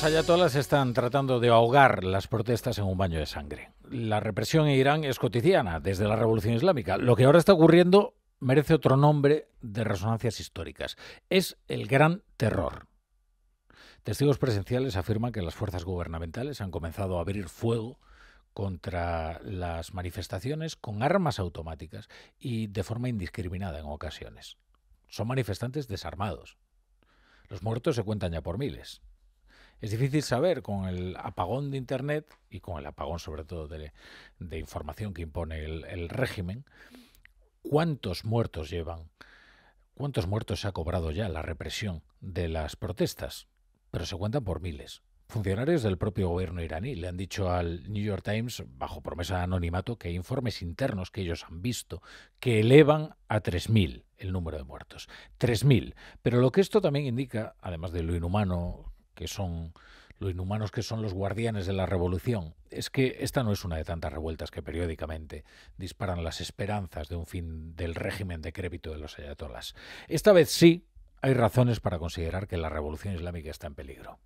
ayatolás están tratando de ahogar las protestas en un baño de sangre. La represión en Irán es cotidiana desde la Revolución Islámica. Lo que ahora está ocurriendo merece otro nombre de resonancias históricas. Es el Gran Terror. Testigos presenciales afirman que las fuerzas gubernamentales han comenzado a abrir fuego contra las manifestaciones con armas automáticas y de forma indiscriminada en ocasiones. Son manifestantes desarmados. Los muertos se cuentan ya por miles. Es difícil saber, con el apagón de Internet y con el apagón sobre todo de información que impone el régimen, cuántos muertos llevan, cuántos muertos se ha cobrado ya la represión de las protestas, pero se cuentan por miles. Funcionarios del propio gobierno iraní le han dicho al New York Times, bajo promesa de anonimato, que hay informes internos que ellos han visto que elevan a 3.000 el número de muertos. 3.000. Pero lo que esto también indica, además de lo inhumanos que son los guardianes de la revolución, es que esta no es una de tantas revueltas que periódicamente disparan las esperanzas de un fin del régimen decrépito de los ayatolás. Esta vez sí hay razones para considerar que la revolución islámica está en peligro.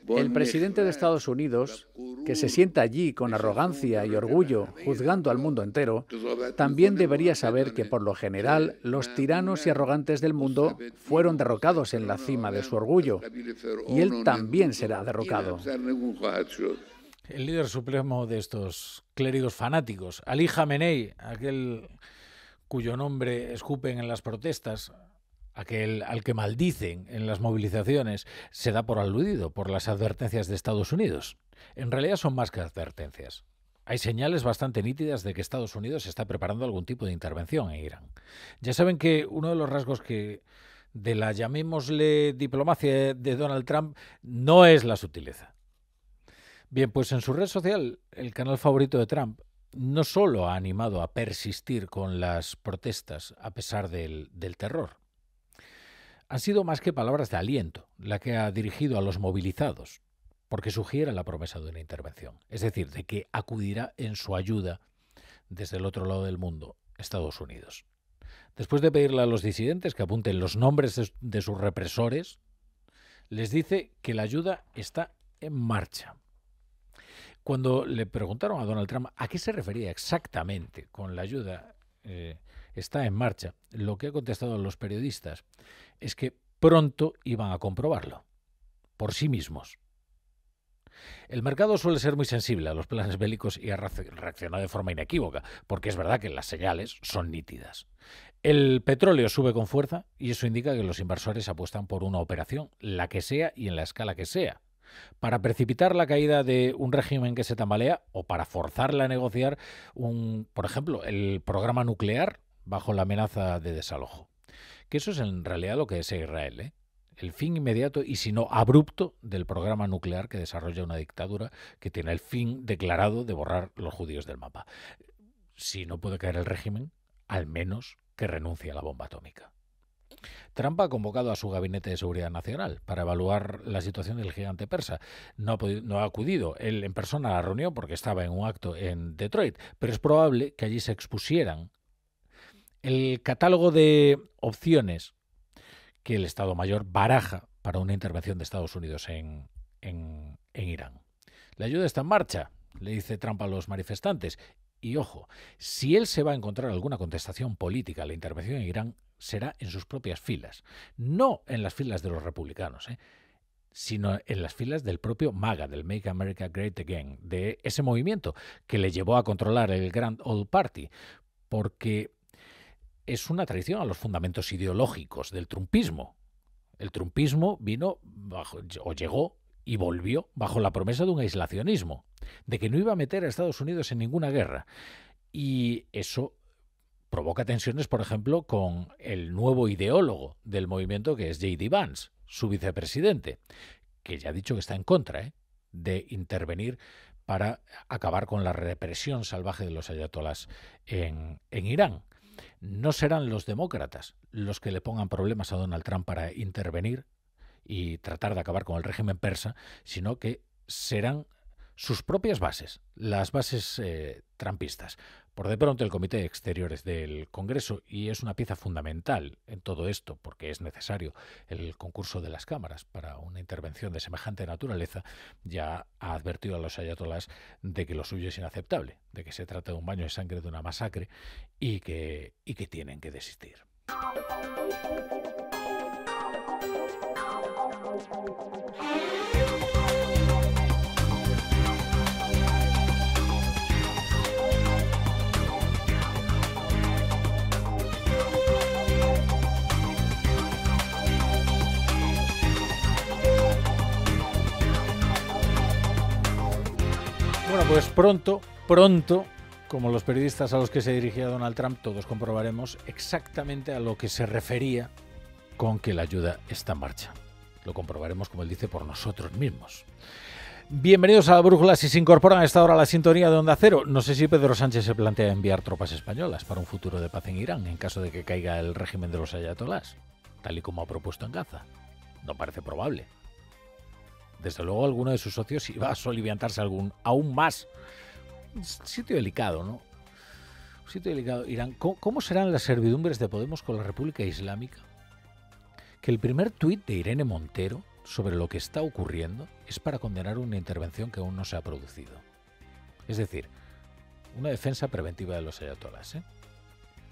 El presidente de Estados Unidos, que se sienta allí con arrogancia y orgullo juzgando al mundo entero, también debería saber que por lo general los tiranos y arrogantes del mundo fueron derrocados en la cima de su orgullo, y él también será derrocado. El líder supremo de estos clérigos fanáticos, Ali Jamenei, aquel cuyo nombre escupen en las protestas, aquel al que maldicen en las movilizaciones, se da por aludido por las advertencias de Estados Unidos. En realidad son más que advertencias. Hay señales bastante nítidas de que Estados Unidos está preparando algún tipo de intervención en Irán. Ya saben que uno de los rasgos de la, llamémosle, diplomacia de Donald Trump no es la sutileza. Bien, pues en su red social, el canal favorito de Trump, no solo ha animado a persistir con las protestas a pesar del terror. Han sido más que palabras de aliento la que ha dirigido a los movilizados, porque sugiere la promesa de una intervención, es decir, de que acudirá en su ayuda desde el otro lado del mundo, Estados Unidos. Después de pedirle a los disidentes que apunten los nombres de sus represores, les dice que la ayuda está en marcha. Cuando le preguntaron a Donald Trump a qué se refería exactamente con la ayuda está en marcha, lo que ha contestado a los periodistas es que pronto iban a comprobarlo, por sí mismos. El mercado suele ser muy sensible a los planes bélicos y ha reaccionado de forma inequívoca, porque es verdad que las señales son nítidas. El petróleo sube con fuerza y eso indica que los inversores apuestan por una operación, la que sea y en la escala que sea, para precipitar la caída de un régimen que se tambalea o para forzarla a negociar, por ejemplo, el programa nuclear bajo la amenaza de desalojo. Que eso es en realidad lo que desea Israel, ¿eh? El fin inmediato y si no abrupto del programa nuclear que desarrolla una dictadura que tiene el fin declarado de borrar los judíos del mapa. Si no puede caer el régimen, al menos que renuncie a la bomba atómica. Trump ha convocado a su Gabinete de Seguridad Nacional para evaluar la situación del gigante persa. No ha acudido él en persona a la reunión porque estaba en un acto en Detroit, pero es probable que allí se expusieran el catálogo de opciones que el Estado Mayor baraja para una intervención de Estados Unidos en Irán. La ayuda está en marcha, le dice Trump a los manifestantes. Y ojo, si él se va a encontrar alguna contestación política a la intervención en Irán, será en sus propias filas. No en las filas de los republicanos, sino en las filas del propio MAGA, del Make America Great Again, de ese movimiento que le llevó a controlar el Grand Old Party, porque es una traición a los fundamentos ideológicos del trumpismo. El trumpismo llegó y volvió bajo la promesa de un aislacionismo, de que no iba a meter a Estados Unidos en ninguna guerra. Y eso provoca tensiones, por ejemplo, con el nuevo ideólogo del movimiento, que es J.D. Vance, su vicepresidente, que ya ha dicho que está en contra de intervenir para acabar con la represión salvaje de los ayatolás en Irán. No serán los demócratas los que le pongan problemas a Donald Trump para intervenir y tratar de acabar con el régimen persa, sino que serán sus propias bases, las bases trumpistas. Por de pronto el Comité de Exteriores del Congreso, y es una pieza fundamental en todo esto, porque es necesario el concurso de las cámaras para una intervención de semejante naturaleza, ya ha advertido a los ayatolás de que lo suyo es inaceptable, de que se trata de un baño de sangre, de una masacre, y que tienen que desistir. Bueno, pues pronto, como los periodistas a los que se dirigía Donald Trump, todos comprobaremos exactamente a lo que se refería con que la ayuda está en marcha. Lo comprobaremos, como él dice, por nosotros mismos. Bienvenidos a la Brújula. Si se incorporan a esta hora a la sintonía de Onda Cero, no sé si Pedro Sánchez se plantea enviar tropas españolas para un futuro de paz en Irán, en caso de que caiga el régimen de los ayatolás, tal y como ha propuesto en Gaza. No parece probable. Desde luego alguno de sus socios iba a soliviantarse aún más. Un sitio delicado, ¿no? Un sitio delicado. Irán. ¿Cómo serán las servidumbres de Podemos con la República Islámica? Que el primer tuit de Irene Montero sobre lo que está ocurriendo es para condenar una intervención que aún no se ha producido. Es decir, una defensa preventiva de los ayatolás, ¿eh?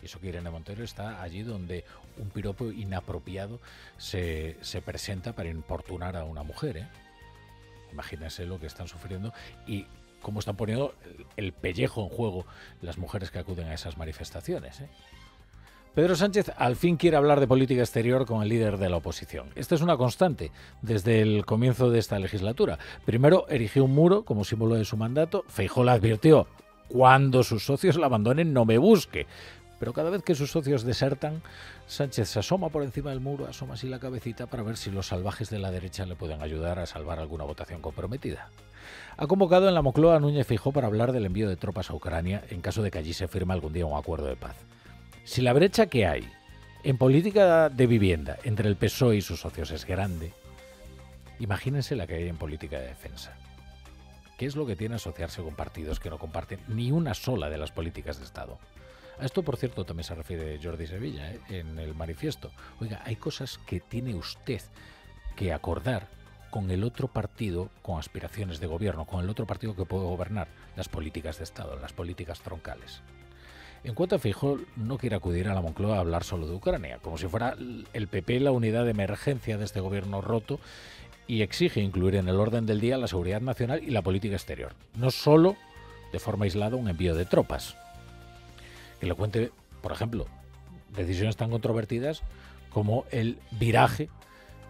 Y eso que Irene Montero está allí donde un piropo inapropiado se presenta para importunar a una mujer, ¿eh? Imagínense lo que están sufriendo y cómo están poniendo el pellejo en juego las mujeres que acuden a esas manifestaciones, ¿eh? Pedro Sánchez al fin quiere hablar de política exterior con el líder de la oposición. Esta es una constante desde el comienzo de esta legislatura. Primero erigió un muro como símbolo de su mandato. Feijóo le advirtió: cuando sus socios la abandonen no me busque. Pero cada vez que sus socios desertan, Sánchez se asoma por encima del muro, asoma así la cabecita para ver si los salvajes de la derecha le pueden ayudar a salvar alguna votación comprometida. Ha convocado en la Moncloa a Núñez Feijóo para hablar del envío de tropas a Ucrania en caso de que allí se firme algún día un acuerdo de paz. Si la brecha que hay en política de vivienda entre el PSOE y sus socios es grande, imagínense la que hay en política de defensa. ¿Qué es lo que tiene asociarse con partidos que no comparten ni una sola de las políticas de Estado? A esto, por cierto, también se refiere Jordi Sevilla, en el manifiesto. Oiga, hay cosas que tiene usted que acordar con el otro partido con aspiraciones de gobierno, con el otro partido que puede gobernar las políticas de Estado, las políticas troncales. En cuanto a Feijóo, no quiere acudir a la Moncloa a hablar solo de Ucrania, como si fuera el PP la unidad de emergencia de este gobierno roto, y exige incluir en el orden del día la seguridad nacional y la política exterior, no solo de forma aislada un envío de tropas. Que le cuente, por ejemplo, decisiones tan controvertidas como el viraje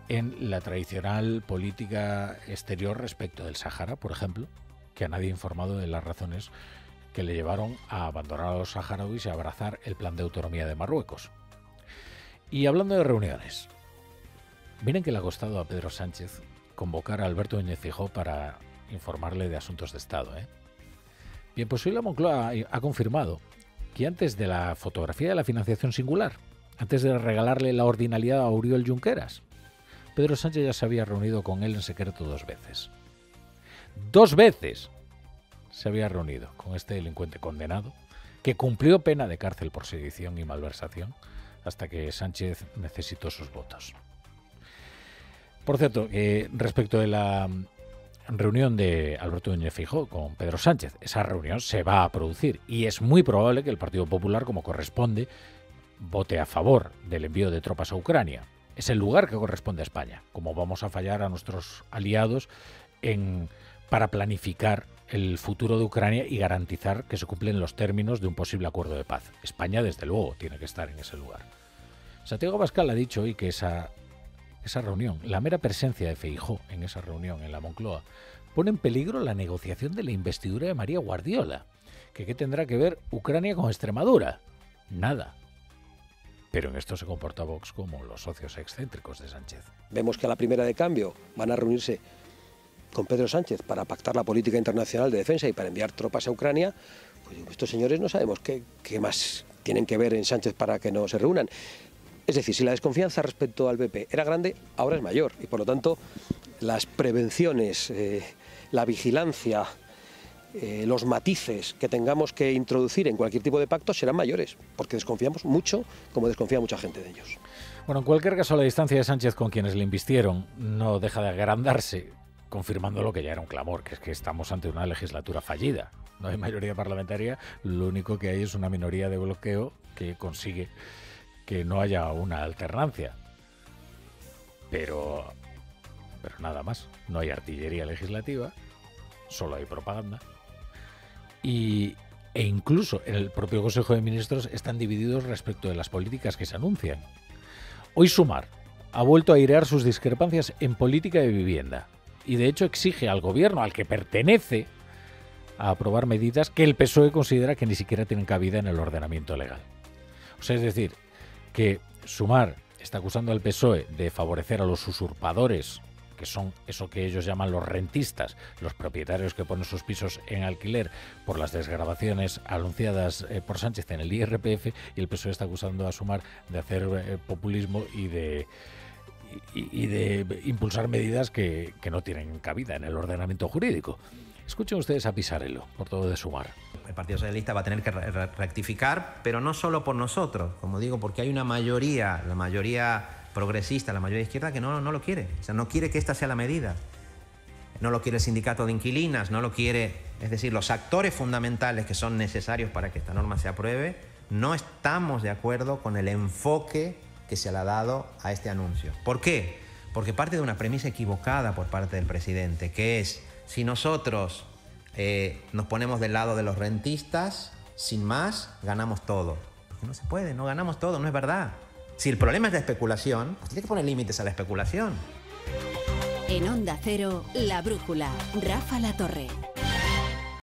en la tradicional política exterior respecto del Sáhara, por ejemplo, que a nadie ha informado de las razones que le llevaron a abandonar a los saharauis y a abrazar el plan de autonomía de Marruecos. Y hablando de reuniones, miren que le ha costado a Pedro Sánchez convocar a Alberto Núñez Feijóo para informarle de asuntos de Estado, ¿eh? Bien, pues hoy la Moncloa ha confirmado que antes de la fotografía de la financiación singular, antes de regalarle la ordinalidad a Oriol Junqueras, Pedro Sánchez ya se había reunido con él en secreto 2 veces. 2 veces se había reunido con este delincuente condenado, que cumplió pena de cárcel por sedición y malversación, hasta que Sánchez necesitó sus votos. Por cierto, respecto de la reunión de Alberto Núñez Feijóo con Pedro Sánchez, esa reunión se va a producir y es muy probable que el Partido Popular, como corresponde, vote a favor del envío de tropas a Ucrania. Es el lugar que corresponde a España, como vamos a fallar a nuestros aliados para planificar el futuro de Ucrania y garantizar que se cumplen los términos de un posible acuerdo de paz. España, desde luego, tiene que estar en ese lugar. Santiago Abascal ha dicho hoy que esa reunión, la mera presencia de Feijóo en esa reunión en la Moncloa, pone en peligro la negociación de la investidura de María Guardiola. ¿Qué tendrá que ver Ucrania con Extremadura? Nada. Pero en esto se comporta Vox como los socios excéntricos de Sánchez. Vemos que a la primera de cambio van a reunirse con Pedro Sánchez para pactar la política internacional de defensa y para enviar tropas a Ucrania. Pues estos señores no sabemos qué más tienen que ver en Sánchez para que no se reúnan. Es decir, si la desconfianza respecto al PP era grande, ahora es mayor. Y por lo tanto, las prevenciones, la vigilancia los matices que tengamos que introducir en cualquier tipo de pacto serán mayores, porque desconfiamos mucho, como desconfía mucha gente de ellos. Bueno, en cualquier caso, la distancia de Sánchez con quienes le invistieron no deja de agrandarse, confirmando lo que ya era un clamor, que es que estamos ante una legislatura fallida. No hay mayoría parlamentaria, lo único que hay es una minoría de bloqueo que consigue que no haya una alternancia. Pero nada más, no hay artillería legislativa, solo hay propaganda. E incluso en el propio Consejo de Ministros están divididos respecto de las políticas que se anuncian. Hoy Sumar ha vuelto a airear sus discrepancias en política de vivienda y de hecho exige al gobierno al que pertenece a aprobar medidas que el PSOE considera que ni siquiera tienen cabida en el ordenamiento legal. O sea, es decir, que Sumar está acusando al PSOE de favorecer a los usurpadores, que son eso que ellos llaman los rentistas, los propietarios que ponen sus pisos en alquiler por las desgravaciones anunciadas por Sánchez en el IRPF, y el PSOE está acusando a Sumar de hacer populismo y de impulsar medidas que no tienen cabida en el ordenamiento jurídico. Escuchen ustedes a Pisarello, portavoz de Sumar. El Partido Socialista va a tener que rectificar, pero no solo por nosotros, como digo, porque hay una mayoría, la mayoría progresista, la mayoría izquierda, que no lo quiere. O sea, no quiere que esta sea la medida. No lo quiere el sindicato de inquilinas, no lo quiere... Es decir, los actores fundamentales que son necesarios para que esta norma se apruebe, no estamos de acuerdo con el enfoque que se le ha dado a este anuncio. ¿Por qué? Porque parte de una premisa equivocada por parte del presidente, que es, si nosotros nos ponemos del lado de los rentistas, sin más, ganamos todo. Porque no se puede, no ganamos todo, no es verdad. Si el problema es la especulación, pues tiene que poner límites a la especulación. En Onda Cero, La Brújula, Rafa La Torre.